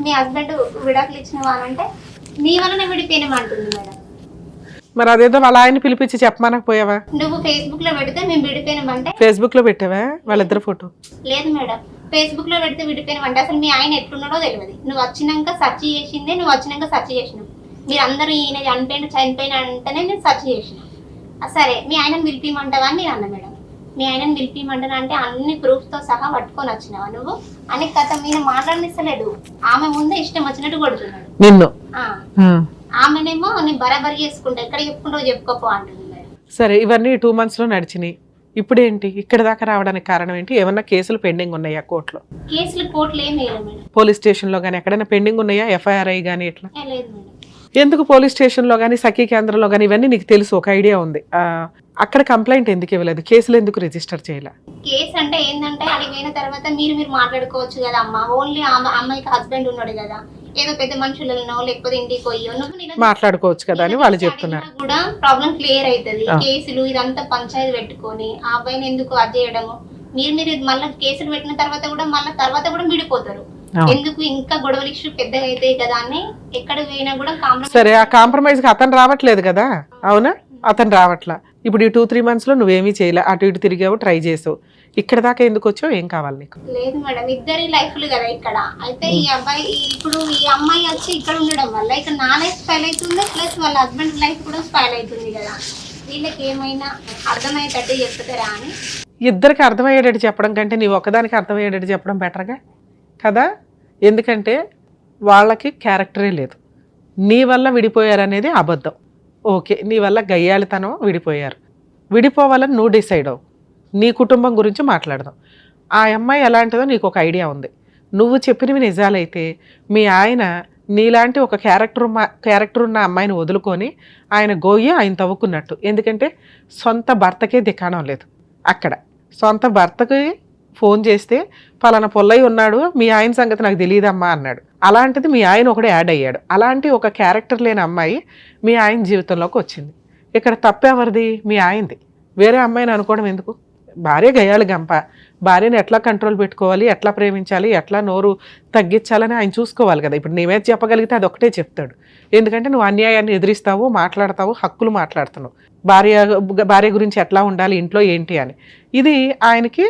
మీ హస్బెండ్ విడాకులు ఇచ్చినవా అని అంటే నీ వల్ల నేను విడిపోయినామంటుంది మేడం. మరి అదేదో వాళ్ళ ఆయన పిలిపించి చెప్పమనకపోయావా? నువ్వు ఫేస్బుక్ లో పెడితే మేము విడిపోయినామంటే. ఫేస్బుక్ లో పెట్టావా వాళ్ళిద్దరు ఫోటో? లేదు మేడం, ఫేస్బుక్ లో పెడితే విడిపోయినామంటే అసలు మీ ఆయన ఎట్లున్నాడో తెలియదు. నువ్వు వచ్చినాక సెర్చ్ చేసిందే, నువ్వు వచ్చినాక సెర్చ్ చేసినావు. మీరు అందరూ ఈయన చనిపోయిన అంటేనే నేను సెర్చ్ చేసిన. సరే మీ ఆయనను పిలిపిమంటావా అని నేను అన్నా మేడం. మీ ఆయనను పిలిపిమంటానా అంటే అన్ని ప్రూఫ్ తో సహా పట్టుకొని వచ్చినావా నువ్వు అని కథ మీద మాట్లాడనిస్తలేదు. ఆమె ముందే ఇష్టం వచ్చినట్టు కొడుతున్నాడు నిన్ను. ఆమెనేమో నేను బరాబరి చేసుకుంటా, ఎక్కడ చెప్పుకుంటావు చెప్పుకోపో అంటుంది మేడం. సరే, ఇవన్నీ 2 months లో నడిచినాయి. ఇప్పుడేంటి ఇక్కడ దాకా రావడానికి కారణం ఏంటి? ఏమన్నా కేసులు పెండింగ్ ఉన్నాయా కోర్టులో? కేసులు కోర్టులో ఏం లేదు మేడం. పోలీస్ స్టేషన్ లో గానీ ఎక్కడైనా పెండింగ్ ఉన్నాయా? FIR గానీ ఇట్లా? లేదు మేడం. ఎందుకు పోలీస్ స్టేషన్ లో గానీ సఖీ కేంద్రంలో గానీ ఇవన్నీ నీకు తెలుసు, ఒక ఐడియా ఉంది, అక్కడ కంప్లైంట్ ఎందుకు ఇవ్వలేదు? కేసులు ఎందుకు రిజిస్టర్ చేయలే? కేసు అంటే ఏంటంటే అడిగిన తర్వాత మీరు మాట్లాడుకోవచ్చు కదా అమ్మ, ఓన్లీ అమ్మాయికి హస్బెండ్ ఉన్నాడు కదా, ఏదో పెద్ద మనుషులను లేకపోతే ఇంటికి పోయో మాట్లాడుకోవచ్చు కదా అని వాళ్ళు చెప్తున్నారు. కూడా ప్రాబ్లం క్లియర్ అవుతుంది. కేసులు ఇదంతా పంచాయతీ పెట్టుకొని ఆ అబ్బాయిని ఎందుకు అది చేయడము, మీరు మళ్ళీ కేసులు పెట్టిన తర్వాత కూడా విడిపోతారు. ఎందుకు ఇంకా గొడవలు ఇష్యూ పెద్దగా అవుతాయి కదా అని ఎక్కడ పోయినా కూడా సరే, ఆ కాంప్రమైజ్ కి అతను రావట్లేదు కదా, అవునా? అతను రావట్లా. ఇప్పుడు ఈ 2-3 months లో నువ్వేమీ చేయలే, అటు ఇటు తిరిగావు, ట్రై చేసావు, ఇక్కడ దాకా ఎందుకు వచ్చావు? ఏం కావాలి నీకు? లేదు మేడం, ఇద్దరి లైఫ్లు కదా ఇక్కడ. అయితే ఈ అబ్బాయి ఇప్పుడు ఈ అమ్మాయి వచ్చి ఇక్కడ ఉండడం వల్ల ఇక్కడ నా లైఫ్ స్పైల్ అవుతుంది, ప్లస్ వాళ్ళ హస్బెండ్ లైఫ్ కూడా స్పైల్ అవుతుంది కదా. వీళ్ళకి ఏమైనా అర్థమయ్యేటట్టు చెప్తారా అని. ఇద్దరికి అర్థమయ్యేటట్టు చెప్పడం కంటే నీవు ఒకదానికి అర్థమయ్యేటట్టు చెప్పడం బెటర్గా కదా. ఎందుకంటే వాళ్ళకి క్యారెక్టరే లేదు. నీ వల్ల విడిపోయారనేది అబద్ధం. ఓకే, నీ వల్ల గయ్యాళితనం విడిపోయారు. విడిపోవాలని నువ్వు డిసైడ్ అవ్వు. నీ కుటుంబం గురించి మాట్లాడదాం. ఆ అమ్మాయి ఎలాంటిదో నీకు ఒక ఐడియా ఉంది. నువ్వు చెప్పినవి నిజాలైతే మీ ఆయన నీలాంటి ఒక క్యారెక్టర్ ఉన్న అమ్మాయిని వదులుకొని ఆయన గోయ్య ఆయన తవ్వుకున్నట్టు. ఎందుకంటే సొంత భర్తకే దిక్కాణం లేదు అక్కడ. సొంత భర్తకి ఫోన్ చేస్తే పలానా పొల్లయ్య ఉన్నాడు, మీ ఆయన సంగతి నాకు తెలియదమ్మా అన్నాడు. అలాంటిది మీ ఆయన ఒకడు యాడ్ అయ్యాడు. అలాంటి ఒక క్యారెక్టర్ లేని అమ్మాయి మీ ఆయన జీవితంలోకి వచ్చింది. ఇక్కడ తప్పెవరిది? మీ ఆయనది. వేరే అమ్మాయిని అనుకోవడం ఎందుకు? భార్య గయ్యాలి గంప, భార్యని ఎట్లా కంట్రోల్ పెట్టుకోవాలి, ఎట్లా ప్రేమించాలి, ఎట్లా నోరు తగ్గించాలని ఆయన చూసుకోవాలి కదా. ఇప్పుడు నీవే చెప్పగలిగితే అది ఒకటే చెప్తాడు. ఎందుకంటే నువ్వు అన్యాయాన్ని ఎదిరిస్తావు, మాట్లాడతావు, హక్కులు మాట్లాడుతున్నావు, భార్య గురించి ఎట్లా ఉండాలి ఇంట్లో ఏంటి అని. ఇది ఆయనకి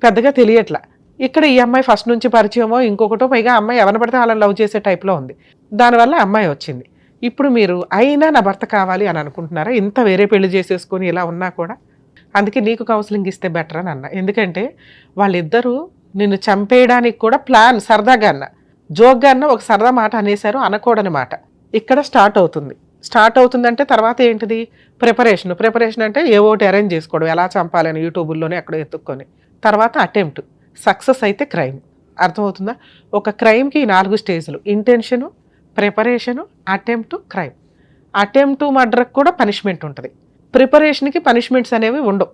పెద్దగా తెలియట్లా. ఇక్కడ ఈ అమ్మాయి ఫస్ట్ నుంచి పరిచయమో ఇంకొకటో, పైగా అమ్మాయి ఎవరిని పడితే వాళ్ళని లవ్ చేసే టైప్లో ఉంది. దానివల్ల అమ్మాయి వచ్చింది. ఇప్పుడు మీరు అయినా నా భర్త కావాలి అని అనుకుంటున్నారా? ఇంత వేరే పెళ్లి చేసేసుకొని ఇలా ఉన్నా కూడా. అందుకే నీకు కౌన్సిలింగ్ ఇస్తే బెటర్ అని అన్న. ఎందుకంటే వాళ్ళిద్దరూ నిన్ను చంపేయడానికి కూడా ప్లాన్, సరదాగా అన్న, జోక్గా అన్న, ఒక సరదా మాట అనేశారు, అనకూడని మాట ఇక్కడ స్టార్ట్ అవుతుంది. స్టార్ట్ అవుతుందంటే తర్వాత ఏంటిది? ప్రిపరేషన్ అంటే ఏవోటి అరేంజ్ చేసుకోవడం, ఎలా చంపాలని యూట్యూబుల్లోనే అక్కడ ఎత్తుక్కొని, తర్వాత అటెంప్ట్, సక్సెస్ అయితే క్రైమ్. అర్థమవుతుందా? ఒక క్రైమ్కి 4 స్టేజ్లు: intention, preparation, attempt, crime. Attempt మర్డర్కి కూడా పనిష్మెంట్ ఉంటుంది. ప్రిపరేషన్కి పనిష్మెంట్స్ అనేవి ఉండవు,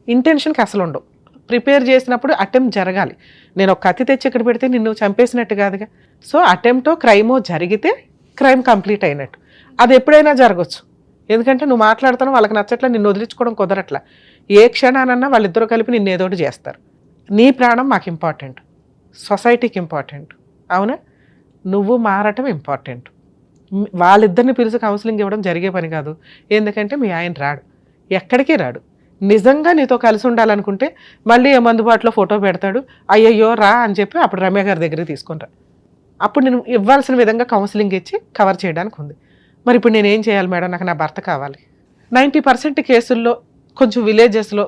ఇంటెన్షన్కి అసలు ఉండవు. ప్రిపేర్ చేసినప్పుడు అటెంప్ట్ జరగాలి. నేను ఒక కత్తి తెచ్చి ఇక్కడ పెడితే నిన్ను చంపేసినట్టు కాదుగా. సో అటెంప్టో క్రైమో జరిగితే క్రైమ్ కంప్లీట్ అయినట్టు. అది ఎప్పుడైనా జరగచ్చు. ఎందుకంటే నువ్వు మాట్లాడుతాను, వాళ్ళకి నచ్చట్లా, నిన్ను వదిలించుకోవడం కుదరట్లా. ఏ క్షణానన్నా వాళ్ళిద్దరూ కలిపి నిన్ను ఏదోటి చేస్తారు. నీ ప్రాణం మాకు ఇంపార్టెంట్, సొసైటీకి ఇంపార్టెంట్, అవునా? నువ్వు మారటం ఇంపార్టెంట్. వాళ్ళిద్దరిని పిలిచి కౌన్సిలింగ్ ఇవ్వడం జరిగే పని కాదు. ఎందుకంటే మీ ఆయన రాడు, ఎక్కడికి రాడు. నిజంగా నీతో కలిసి ఉండాలనుకుంటే మళ్ళీ మందుబాటులో ఫోటో పెడతాడు, అయ్యయ్యో రా అని చెప్పి అప్పుడు రమ్య గారి దగ్గరికి తీసుకొని రా. అప్పుడు నేను ఇవ్వాల్సిన విధంగా కౌన్సిలింగ్ ఇచ్చి కవర్ చేయడానికి ఉంది. మరి ఇప్పుడు నేనేం చేయాలి మేడం? నాకు నా భర్త కావాలి. 90% కేసుల్లో కొంచెం విలేజెస్లో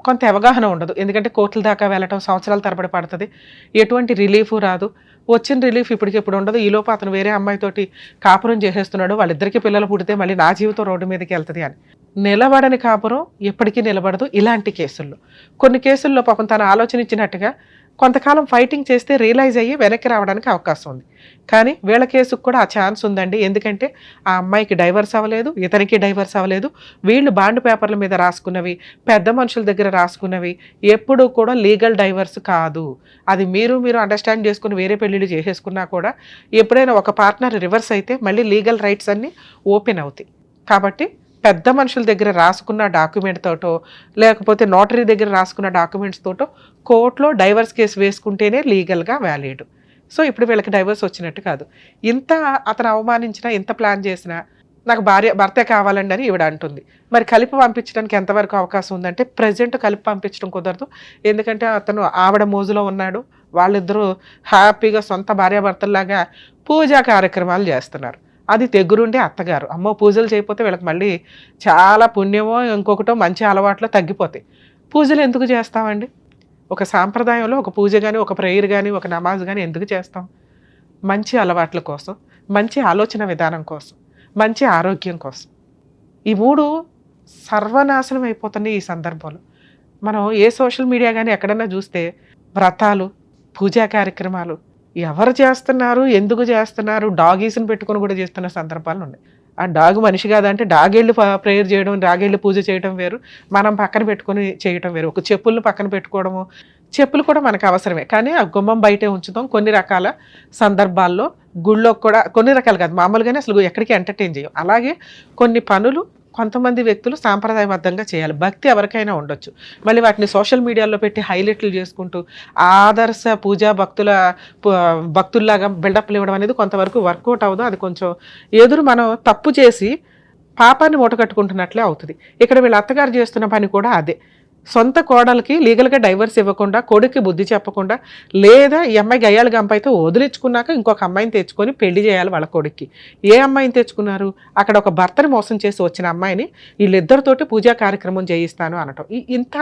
కొంత అవగాహన ఉండదు. ఎందుకంటే కోర్టుల దాకా వెళ్ళటం సంవత్సరాల తరబడి పడుతుంది, ఎటువంటి రిలీఫ్ రాదు. వచ్చిన రిలీఫ్ ఇప్పటికిప్పుడు ఉండదు. ఈలోపు అతను వేరే అమ్మాయితోటి కాపురం చేసేస్తున్నాడు, వాళ్ళిద్దరికి పిల్లలు పుడితే మళ్ళీ నా జీవితం రోడ్డు మీదకి వెళ్తుంది అని. నిలబడని కాపురం ఎప్పటికీ నిలబడదు. ఇలాంటి కేసుల్లో, కొన్ని కేసుల్లో పాపం తన ఆలోచన ఇచ్చినట్టుగా కొంతకాలం ఫైటింగ్ చేస్తే రియలైజ్ అయ్యి వెనక్కి రావడానికి అవకాశం ఉంది. కానీ వీళ్ళ కేసుకు కూడా ఆ ఛాన్స్ ఉందండి. ఎందుకంటే ఆ అమ్మాయికి డైవర్స్ అవ్వలేదు, ఇతనికి డైవర్స్ అవ్వలేదు. వీళ్ళు బాండ్ పేపర్ల మీద రాసుకున్నవి, పెద్ద మనుషుల దగ్గర రాసుకున్నవి ఎప్పుడూ కూడా లీగల్ డైవర్స్ కాదు. అది మీరు అండర్స్టాండ్ చేసుకుని వేరే పెళ్ళిళ్ళు చేసేసుకున్నా కూడా ఎప్పుడైనా ఒక పార్ట్నర్ రివర్స్ అయితే మళ్ళీ లీగల్ రైట్స్ అన్నీ ఓపెన్ అవుతాయి. కాబట్టి పెద్ద మనుషుల దగ్గర రాసుకున్న డాక్యుమెంట్ తోటో, లేకపోతే నోటరీ దగ్గర రాసుకున్న డాక్యుమెంట్స్ తోటో కోర్టులో డైవర్స్ కేసు వేసుకుంటేనే లీగల్గా వ్యాలిడ్. సో ఇప్పుడు వీళ్ళకి డైవర్స్ వచ్చినట్టు కాదు. ఇంత అతను అవమానించినా, ఇంత ప్లాన్ చేసినా నాకు భర్తే కావాలండి అని ఈవిడ అంటుంది. మరి కలిపి పంపించడానికి ఎంతవరకు అవకాశం ఉందంటే ప్రజెంట్ కలిపి పంపించడం కుదరదు. ఎందుకంటే అతను ఆవిడ మోజులో ఉన్నాడు, వాళ్ళిద్దరూ హ్యాపీగా సొంత భార్యాభర్తల్లాగా పూజా కార్యక్రమాలు చేస్తున్నారు. అది దగ్గరుండే అత్తగారు, అమ్మో పూజలు చేయకపోతే వీళ్ళకి మళ్ళీ చాలా పుణ్యమో ఇంకొకటో మంచి అలవాట్లో తగ్గిపోతాయి. పూజలు ఎందుకు చేస్తామండి? ఒక సాంప్రదాయంలో ఒక పూజ కానీ, ఒక ప్రేయర్ కానీ, ఒక నమాజ్ కానీ ఎందుకు చేస్తాం? మంచి అలవాట్ల కోసం, మంచి ఆలోచన విధానం కోసం, మంచి ఆరోగ్యం కోసం. ఈ 3 సర్వనాశనం అయిపోతున్నాయి ఈ సందర్భంలో. మనం ఏ సోషల్ మీడియా కానీ ఎక్కడన్నా చూస్తే వ్రతాలు, పూజా కార్యక్రమాలు ఎవరు చేస్తున్నారు, ఎందుకు చేస్తున్నారు, డాగీస్ని పెట్టుకొని కూడా చేస్తున్న సందర్భాలు ఉన్నాయి. ఆ డాగ్ మనిషి కాదంటే డాగేళ్ళు ప్రేయర్ చేయడం, డాగేళ్ళు పూజ చేయడం వేరు, మనం పక్కన పెట్టుకొని చేయడం వేరు. ఒక చెప్పులను పక్కన పెట్టుకోవడము, చెప్పులు కూడా మనకు అవసరమే, కానీ ఆ గుమ్మం బయటే ఉంచుతాం. కొన్ని రకాల సందర్భాల్లో గుళ్ళో కూడా, కొన్ని రకాలు కాదు మామూలుగానే అసలు ఎక్కడికి ఎంటర్టైన్ చేయం. అలాగే కొన్ని పనులు కొంతమంది వ్యక్తులు సాంప్రదాయబద్ధంగా చేయాలి. భక్తి ఎవరికైనా ఉండొచ్చు, మళ్ళీ వాటిని సోషల్ మీడియాలో పెట్టి హైలైట్లు చేసుకుంటూ ఆదర్శ పూజా భక్తుల్లాగా బిల్డప్లు ఇవ్వడం అనేది కొంతవరకు వర్కౌట్ అవ్వదు. అది కొంచెం ఎదురు మనం తప్పు చేసి పాపాన్ని మూటకట్టుకుంటున్నట్లే అవుతుంది. ఇక్కడ వీళ్ళ అత్తగారు చేస్తున్న పని కూడా అదే. సొంత కోడలకి లీగల్గా డైవర్స్ ఇవ్వకుండా, కొడుక్కి బుద్ధి చెప్పకుండా, లేదా ఈ అమ్మాయి గయ్యాల గంప అయితే వదిలించుకున్నాక ఇంకొక అమ్మాయిని తెచ్చుకొని పెళ్లి చేయాలి వాళ్ళ కొడుక్కి. ఏ అమ్మాయిని తెచ్చుకున్నారు? అక్కడ ఒక భర్తని మోసం చేసి వచ్చిన అమ్మాయిని వీళ్ళిద్దరితోటి పూజా కార్యక్రమం చేయిస్తాను అనటం. ఇంత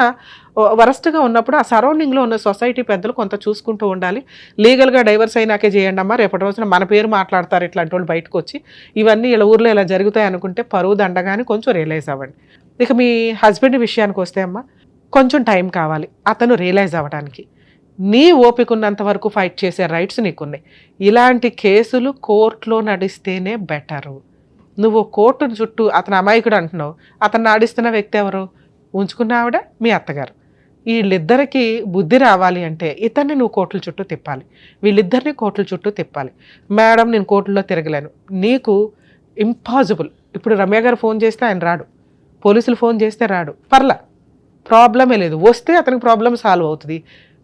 వరస్ట్గా ఉన్నప్పుడు ఆ సరౌండింగ్లో ఉన్న సొసైటీ పెద్దలు కొంత చూసుకుంటూ ఉండాలి. లీగల్గా డైవర్స్ అయినాకే చేయండి అమ్మా, రేపటి రోజున మన పేరు మాట్లాడతారు ఇట్లాంటి వాళ్ళు బయటకు వచ్చి, ఇవన్నీ ఇలా ఊర్లో ఇలా జరుగుతాయి అనుకుంటే పరువు దండగాని కొంచెం రియలైజ్ అవ్వండి. ఇక మీ హస్బెండ్ విషయానికి వస్తే అమ్మ, కొంచెం టైం కావాలి అతను రియలైజ్ అవ్వడానికి. నీ ఓపిక ఉన్నంత వరకు ఫైట్ చేసే రైట్స్ నీకున్నాయి. ఇలాంటి కేసులు కోర్టులో నడిస్తేనే బెటరు. నువ్వు కోర్టు చుట్టూ అతను అమాయకుడు అంటున్నావు, అతను ఆడిస్తున్న వ్యక్తి ఎవరు? ఉంచుకున్న ఆవిడ మీ అత్తగారు. వీళ్ళిద్దరికి బుద్ధి రావాలి అంటే ఇతన్ని నువ్వు కోర్టుల చుట్టూ తిప్పాలి, వీళ్ళిద్దరిని కోర్టుల చుట్టూ తిప్పాలి. మేడం నేను కోర్టులో తిరగలేను, నీకు ఇంపాసిబుల్. ఇప్పుడు రమ్య గారు ఫోన్ చేస్తే ఆయన రాడు, పోలీసులు ఫోన్ చేస్తే రాడు, పర్లా, ప్రాబ్లమే లేదు. వస్తే అతనికి ప్రాబ్లం సాల్వ్ అవుతుంది.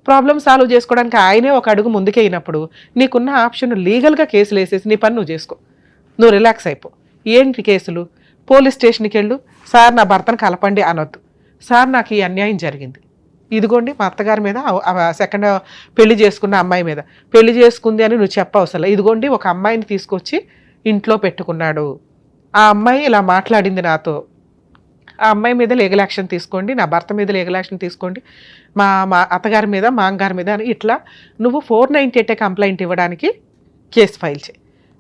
ప్రాబ్లం సాల్వ్ చేసుకోవడానికి ఆయనే ఒక అడుగు ముందుకెయినప్పుడు నీకున్న ఆప్షన్ లీగల్గా కేసులు వేసేసి నీ పని నువ్వు చేసుకో, నువ్వు రిలాక్స్ అయిపో. ఏంటి కేసులు? పోలీస్ స్టేషన్కి వెళ్ళు, సార్ నా భర్తను కలపండి అనొద్దు, సార్ నాకు ఈ అన్యాయం జరిగింది, ఇదిగోండి మా అత్తగారి మీద సెకండ్ పెళ్లి చేసుకున్న అమ్మాయి మీద పెళ్లి చేసుకుంది అని నువ్వు చెప్పవసరం, ఇదిగోండి ఒక అమ్మాయిని తీసుకొచ్చి ఇంట్లో పెట్టుకున్నాడు, ఆ అమ్మాయి ఇలా మాట్లాడింది నాతో, ఆ అమ్మాయి మీద లీగల్ యాక్షన్ తీసుకోండి, నా భర్త మీద లీగల్ యాక్షన్ తీసుకోండి, మా అత్తగారి మీద మా అమ్మగారి మీద అని ఇట్లా నువ్వు 498 కంప్లైంట్ ఇవ్వడానికి కేసు ఫైల్ చేయి.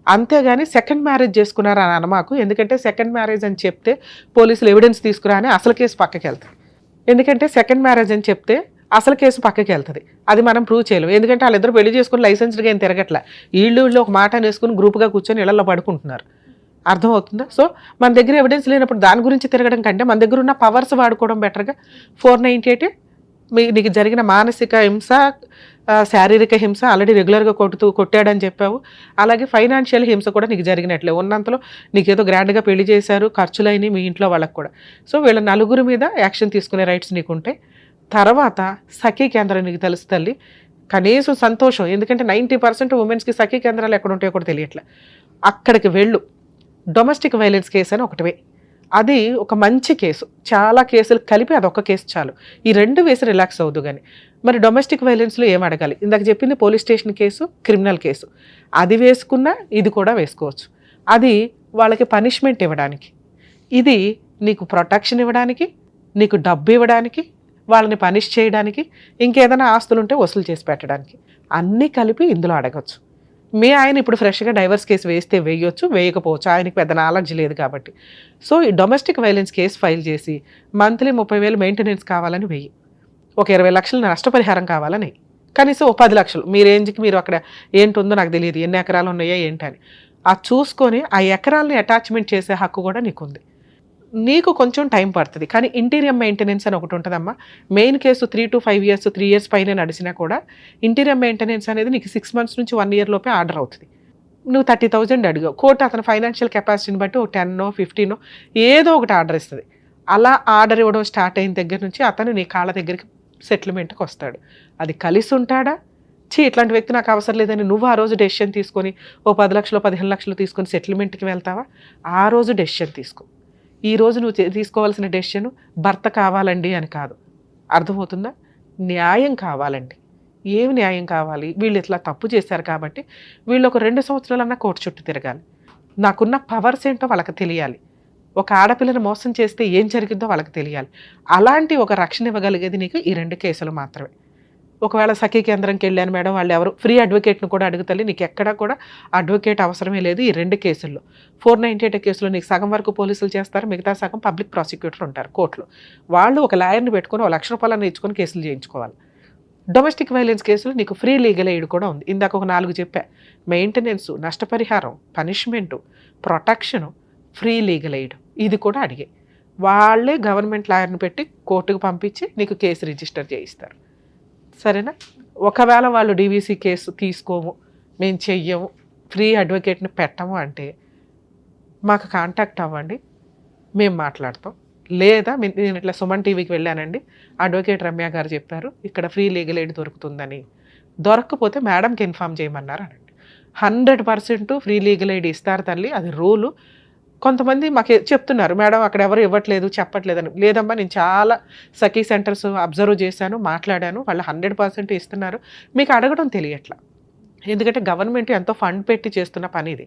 అంతేగాని సెకండ్ మ్యారేజ్ చేసుకున్నారా అని అనమాకు. ఎందుకంటే సెకండ్ మ్యారేజ్ అని చెప్తే పోలీసులు ఎవిడెన్స్ తీసుకురా అని అసలు కేసు పక్కకి వెళ్తారు. ఎందుకంటే సెకండ్ మ్యారేజ్ అని చెప్తే అసలు కేసు పక్కకి వెళ్తుంది, అది మనం ప్రూవ్ చేయలేము. ఎందుకంటే వాళ్ళిద్దరు పెళ్లి చేసుకుని లైసెన్స్డ్గా ఏం తిరగట్లే, వీళ్ళు ఒక మాట వేసుకుని గ్రూప్గా కూర్చొని ఇళ్లలో పడుకుంటున్నారు. అర్థమవుతుందా? సో మన దగ్గర ఎవిడెన్స్ లేనప్పుడు దాని గురించి తిరగడం కంటే మన దగ్గర ఉన్న పవర్స్ వాడుకోవడం బెటర్గా. 498 నీకు జరిగిన మానసిక హింస, శారీరక హింస ఆల్రెడీ రెగ్యులర్గా కొట్టాడని చెప్పావు, అలాగే ఫైనాన్షియల్ హింస కూడా నీకు జరిగినట్లే. ఉన్నంతలో నీకేదో గ్రాండ్గా పెళ్లి చేశారు, ఖర్చులైనవి మీ ఇంట్లో వాళ్ళకు కూడా. సో వీళ్ళ నలుగురి మీద యాక్షన్ తీసుకునే రైట్స్ నీకుంటాయి. తర్వాత సఖీ కేంద్రం నీకు తెలుసు తల్లి, కనీసం సంతోషం. ఎందుకంటే 90% ఉమెన్స్కి సఖీ కేంద్రాలు ఎక్కడ ఉంటాయో కూడా తెలియట్లే. అక్కడికి వెళ్ళు. డొమెస్టిక్ వైలెన్స్ కేసు అని ఒకటివే, అది ఒక మంచి కేసు, చాలా కేసులు కలిపి అదొక కేసు చాలు. ఈ 2 వేసి రిలాక్స్ అవ్వదు. కానీ మరి డొమెస్టిక్ వైలెన్స్లో ఏం అడగాలి? ఇందాక చెప్పింది police station case, criminal case, అది వేసుకున్నా ఇది కూడా వేసుకోవచ్చు. అది వాళ్ళకి పనిష్మెంట్ ఇవ్వడానికి, ఇది నీకు ప్రొటెక్షన్ ఇవ్వడానికి, నీకు డబ్బు ఇవ్వడానికి, వాళ్ళని పనిష్ చేయడానికి, ఇంకేదైనా ఆస్తులు ఉంటే వసూలు చేసి పెట్టడానికి, అన్నీ కలిపి ఇందులో అడగచ్చు. మీ ఆయన ఇప్పుడు ఫ్రెష్గా డైవర్స్ కేసు వేస్తే వేయొచ్చు, వేయకపోవచ్చు, ఆయనకి పెద్ద నాలెడ్జ్ లేదు కాబట్టి. సో ఈ డొమెస్టిక్ వైలెన్స్ కేసు ఫైల్ చేసి మంత్లీ 30,000 మెయింటెనెన్స్ కావాలని వెయ్యి, ఒక 20 లక్షలు నష్టపరిహారం కావాలని, కనీసం ఒక 10 లక్షలు మీ రేంజ్కి, మీరు అక్కడ ఏంటుందో నాకు తెలియదు, ఎన్ని ఎకరాలు ఉన్నాయా ఏంటని అది చూసుకొని ఆ ఎకరాలని అటాచ్మెంట్ చేసే హక్కు కూడా నీకుంది. నీకు కొంచెం టైం పడుతుంది, కానీ ఇంటీరియర్ మెయింటెనెన్స్ అని ఒకటి ఉంటుందమ్మా. Main case 3 to 5 years, 3 years పైన నడిచినా కూడా ఇంటీరియర్ మెయింటెనెన్స్ అనేది నీకు 6 months నుంచి 1 year లోపే ఆర్డర్ అవుతుంది. నువ్వు 30,000 అడిగావు, కోర్టు అతని ఫైనాన్షియల్ కెపాసిటీని బట్టి ఒక 10 or 15 ఏదో ఒకటి ఆర్డర్ ఇస్తుంది. అలా ఆర్డర్ ఇవ్వడం స్టార్ట్ అయిన దగ్గర నుంచి అతను నీ కాళ్ళ దగ్గరికి సెటిల్మెంట్కి వస్తాడు. అది కలిసి ఉంటాడా? ఇట్లాంటి వ్యక్తి నాకు అవసరం లేదని నువ్వు ఆ రోజు డెసిషన్ తీసుకొని ఓ 10 లక్షలు 15 లక్షలు తీసుకొని సెటిల్మెంట్కి వెళ్తావా? ఆ రోజు డెసిషన్ తీసుకో. ఈ రోజు నువ్వు తీసుకోవాల్సిన డెసిషన్ భర్త కావాలండి అని కాదు, అర్థమవుతుందా? న్యాయం కావాలండి. ఏమి న్యాయం కావాలి? వీళ్ళు ఇట్లా తప్పు చేశారు కాబట్టి వీళ్ళు ఒక 2 సంవత్సరాలన్నా కోర్టు చుట్టూ తిరగాలి. నాకున్న పవర్స్ ఏంటో వాళ్ళకి తెలియాలి. ఒక ఆడపిల్లని మోసం చేస్తే ఏం జరిగిందో వాళ్ళకి తెలియాలి. అలాంటి ఒక రక్షణ ఇవ్వగలిగేది నీకు ఈ 2 కేసులు మాత్రమే. ఒకవేళ సఖీ కేంద్రంకి వెళ్ళాను మేడం, వాళ్ళు ఎవరు ఫ్రీ అడ్వకేట్ను కూడా అడుగుతారు, నీకు ఎక్కడా కూడా అడ్వకేట్ అవసరమే లేదు. ఈ 2 కేసుల్లో 498 కేసులో నీకు సగం వరకు పోలీసులు చేస్తారు, మిగతా సగం పబ్లిక్ ప్రాసిక్యూటర్ ఉంటారు కోర్టులో. వాళ్ళు ఒక లాయర్ని పెట్టుకొని 1 లక్ష రూపాయలను ఇచ్చుకొని కేసులు చేయించుకోవాలి. డొమెస్టిక్ వైలెన్స్ కేసులు నీకు ఫ్రీ లీగల్ ఎయిడ్ కూడా ఉంది. ఇందాక ఒక 4 చెప్పా, మెయింటెనెన్స్, నష్టపరిహారం, punishment, protection, free legal aid, ఇది కూడా అడిగే. వాళ్ళే గవర్నమెంట్ లాయర్ని పెట్టి కోర్టుకు పంపించి నీకు కేసు రిజిస్టర్ చేయిస్తారు. సరేనా? ఒకవేళ వాళ్ళు డీవీసీ కేసు తీసుకోము, మేము చెయ్యము, ఫ్రీ అడ్వకేట్ని పెట్టము అంటే మాకు కాంటాక్ట్ అవ్వండి, మేము మాట్లాడతాం. లేదా నేను ఇట్లా సుమన్ టీవీకి వెళ్ళానండి, అడ్వకేట్ రమ్య గారు చెప్పారు ఇక్కడ ఫ్రీ లీగల్ ఎయిడ్ దొరుకుతుందని, దొరకకపోతే మేడంకి ఇన్ఫామ్ చేయమన్నారు అనండి. 100% ఫ్రీ లీగల్ ఎయిడ్ ఇస్తారు తల్లి, అది రూలు. కొంతమంది మాకు చెప్తున్నారు మేడం అక్కడ ఎవరు ఇవ్వట్లేదు చెప్పట్లేదని. లేదమ్మా, నేను చాలా సఖీ సెంటర్స్ అబ్జర్వ్ చేశాను, మాట్లాడాను, వాళ్ళు 100% ఇస్తున్నారు. మీకు అడగడం తెలియట్లా, ఎందుకంటే గవర్నమెంట్ ఎంతో ఫండ్ పెట్టి చేస్తున్న పని ఇది.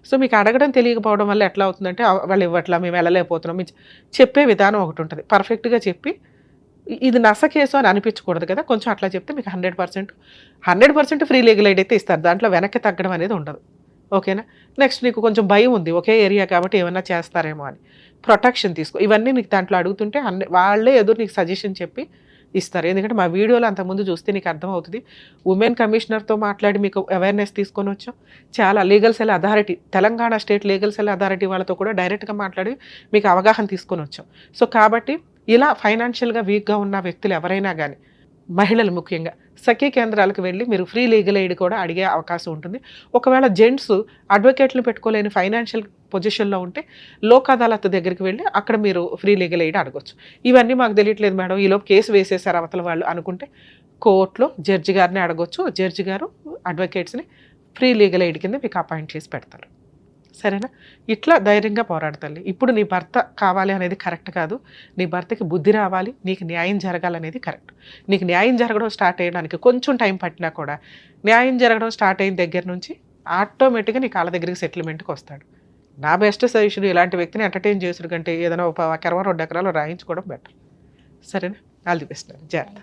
సో మీకు అడగడం తెలియకపోవడం వల్ల ఎట్లా అవుతుందంటే వాళ్ళు ఇవ్వట్లా, మేము వెళ్ళలేకపోతున్నాం. చెప్పే విధానం ఒకటి ఉంటుంది, పర్ఫెక్ట్గా చెప్పి ఇది నస కేసు అని అనిపించకూడదు కదా, కొంచెం అట్లా చెప్తే మీకు 100% ఫ్రీ లీగల్ ఎయిడ్ అయితే ఇస్తారు, దాంట్లో వెనక్కి తగ్గడం అనేది ఉండదు. ఓకేనా? నెక్స్ట్ నీకు కొంచెం భయం ఉంది, ఒకే ఏరియా కాబట్టి ఏమన్నా చేస్తారేమో అని, ప్రొటెక్షన్ తీసుకో. ఇవన్నీ నీకు దాంట్లో అడుగుతుంటే వాళ్ళే ఎదురు నీకు సజెషన్ చెప్పి ఇస్తారు. ఎందుకంటే మా వీడియోలో అంతకుముందు చూస్తే నీకు అర్థమవుతుంది. ఉమెన్ కమిషనర్తో మాట్లాడి మీకు అవేర్నెస్ తీసుకొని వచ్చాం. చాలా legal cell authority, Telangana state legal cell authority వాళ్ళతో కూడా డైరెక్ట్గా మాట్లాడి మీకు అవగాహన తీసుకొని వచ్చాం. సో కాబట్టి ఇలా ఫైనాన్షియల్గా వీక్గా ఉన్న వ్యక్తులు ఎవరైనా కానీ, మహిళలు ముఖ్యంగా సఖీ కేంద్రాలకు వెళ్ళి మీరు ఫ్రీ లీగల్ ఎయిడ్ కూడా అడిగే అవకాశం ఉంటుంది. ఒకవేళ జెంట్స్ అడ్వకేట్లను పెట్టుకోలేని ఫైనాన్షియల్ పొజిషన్లో ఉంటే లోక్ అదాలత్ దగ్గరికి వెళ్ళి అక్కడ మీరు ఫ్రీ లీగల్ ఎయిడ్ అడగొచ్చు. ఇవన్నీ మాకు తెలియట్లేదు మేడం, ఈలోపు కేసు వేసేసారు అవతల వాళ్ళు అనుకుంటే కోర్టులో జడ్జి గారిని అడగొచ్చు. జడ్జి గారు అడ్వకేట్స్ని ఫ్రీ లీగల్ ఎయిడ్ కింద మీకు అపాయింట్ చేసి పెడతారు. సరేనా? ఇట్లా ధైర్యంగా పోరాడతాలి. ఇప్పుడు నీ భర్త కావాలి అనేది కరెక్ట్ కాదు, నీ భర్తకి బుద్ధి రావాలి, నీకు న్యాయం జరగాలనేది కరెక్ట్. నీకు న్యాయం జరగడం స్టార్ట్ అయ్యడానికి కొంచెం టైం పట్టినా కూడా న్యాయం జరగడం స్టార్ట్ అయిన దగ్గర నుంచి ఆటోమేటిక్గా నీ కాళ్ళ దగ్గరికి సెటిల్మెంట్కి వస్తాడు. నా బెస్ట్ సజెషన్, ఇలాంటి వ్యక్తిని ఎంటర్టైన్ చేసుడు కంటే ఏదైనా ఒక 2 ఎకరాలు రాయించుకోవడం బెటర్. సరేనా? All the best. జాగ్రత్త.